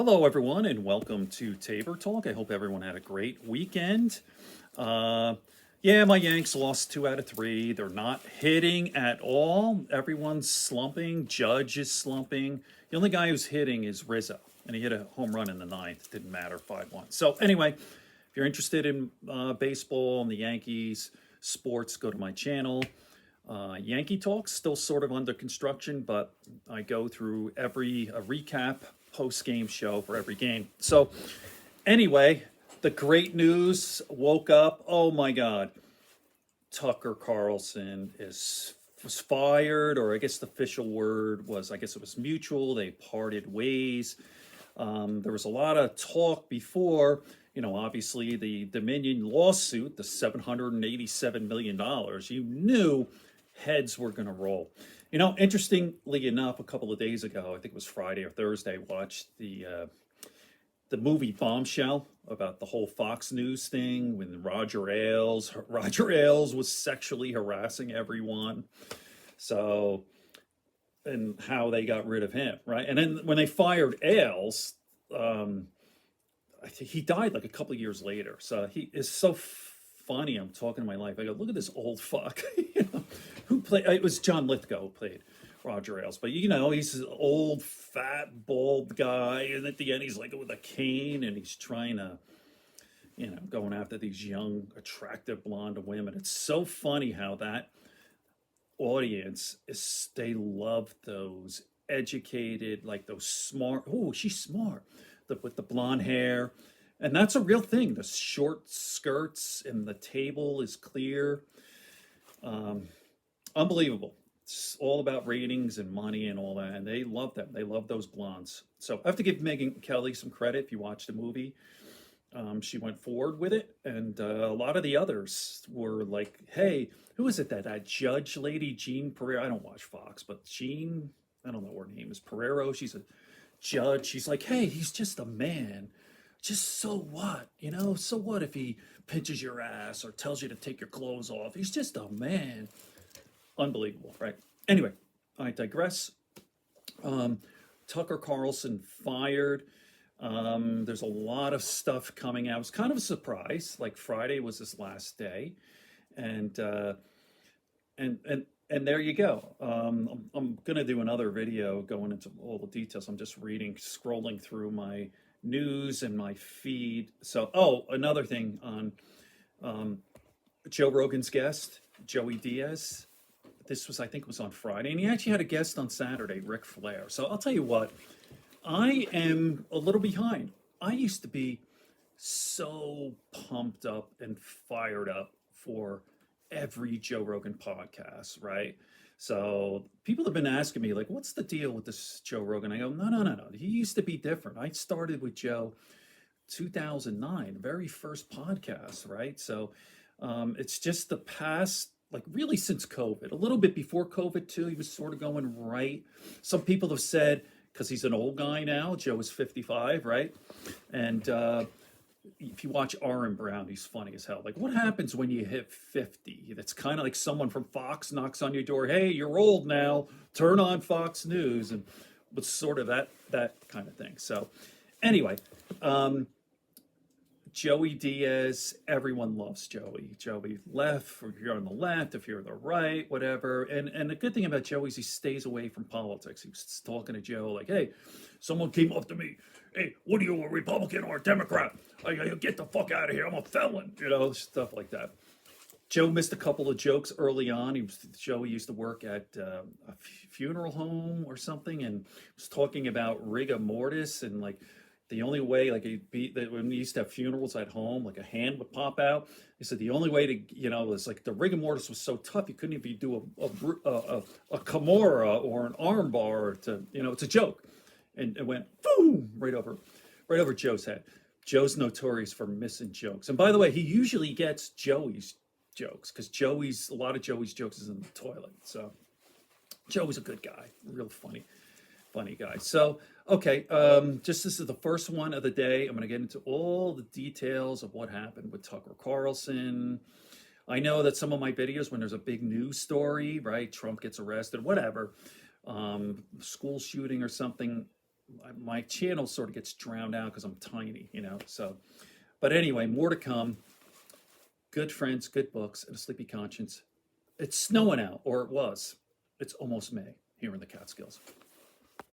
Hello, everyone, and welcome to Tabor Talk. I hope everyone had a great weekend. Uh, yeah, my Yanks lost 2 out of 3. They're not hitting at all. Everyone's slumping. Judge is slumping. The only guy who's hitting is Rizzo, and he hit a home run in the ninth. Didn't matter, 5-1. So, anyway, if you're interested in baseball and the Yankees, sports, go to my channel. Yankee Talk's still sort of under construction, but I go through a recap post game show for every game. So, anyway, the great news woke up. Oh my God, Tucker Carlson was fired, or I guess the official word was, I guess it was mutual. They parted ways. There was a lot of talk before. Obviously the Dominion lawsuit, the $787 million. You knew heads were going to roll. Interestingly enough, a couple of days ago, I think it was Friday or Thursday, watched the movie Bombshell about the whole Fox News thing when Roger Ailes was sexually harassing everyone. So, and how they got rid of him, right? And then when they fired Ailes, I think he died like a couple of years later. So he is so funny. I'm talking to my life. I go, look at this old fuck. Who played? It was John Lithgow who played Roger Ailes. But he's an old, fat, bald guy, and at the end he's like with a cane, and he's trying to, going after these young, attractive blonde women. It's so funny how that audience they love those educated, like those smart. Oh, she's smart. With the blonde hair. And that's a real thing. The short skirts and the table is clear. Unbelievable. It's all about ratings and money and all that. And they love them. They love those blondes. So I have to give Megyn Kelly some credit. If you watch the movie, she went forward with it. And a lot of the others were like, hey, who is it that judge lady, Jean Pereira? I don't watch Fox, but Jean, I don't know what her name is, Pereiro. She's a judge. She's like, hey, he's just a man. Just so what? So what if he pinches your ass or tells you to take your clothes off? He's just a man. Unbelievable, right? Anyway, I digress. Tucker Carlson fired. There's a lot of stuff coming out. It was kind of a surprise. Like Friday was his last day, and there you go. I'm going to do another video going into all the details. I'm just scrolling through my news and my feed. So, another thing on Joe Rogan's guest, Joey Diaz. I think it was on Friday, and he actually had a guest on Saturday, Ric Flair. So I'll tell you what, I am a little behind. I used to be so pumped up and fired up for every Joe Rogan podcast, right? So people have been asking me, like, what's the deal with this Joe Rogan? I go, no. He used to be different. I started with Joe 2009, very first podcast, right? So it's just the past, like really since COVID, a little bit before COVID too, he was sort of going right. Some people have said, because he's an old guy now, Joe is 55, right? And if you watch Aaron Brown, he's funny as hell. Like, what happens when you hit 50? That's kind of like someone from Fox knocks on your door. Hey, you're old now. Turn on Fox News, and it's sort of that kind of thing. So, anyway, Joey Diaz. Everyone loves Joey. Joey left. If you're on the left, if you're on the right, whatever. And the good thing about Joey is he stays away from politics. He was talking to Joe like, hey, someone came up to me. Hey, what are you, a Republican or a Democrat? Get the fuck out of here. I'm a felon. Stuff like that. Joe missed a couple of jokes early on. Joey used to work at a funeral home or something, and was talking about rigor mortis, and like the only way, like when we used to have funerals at home, like a hand would pop out. He said the only way to, was like the rigor mortis was so tough you couldn't even do a Kimura or an arm bar to, it's a joke, and it went boom right over Joe's head. Joe's notorious for missing jokes, and by the way, he usually gets Joey's jokes because a lot of Joey's jokes is in the toilet. So Joey's a good guy, real funny guy. So, okay, this is the first one of the day. I'm going to get into all the details of what happened with Tucker Carlson. I know that some of my videos, when there's a big news story, right, Trump gets arrested, whatever, school shooting or something, my channel sort of gets drowned out because I'm tiny, So, but anyway, more to come. Good friends, good books, and a sleepy conscience. It's snowing out, or it was. It's almost May here in the Catskills.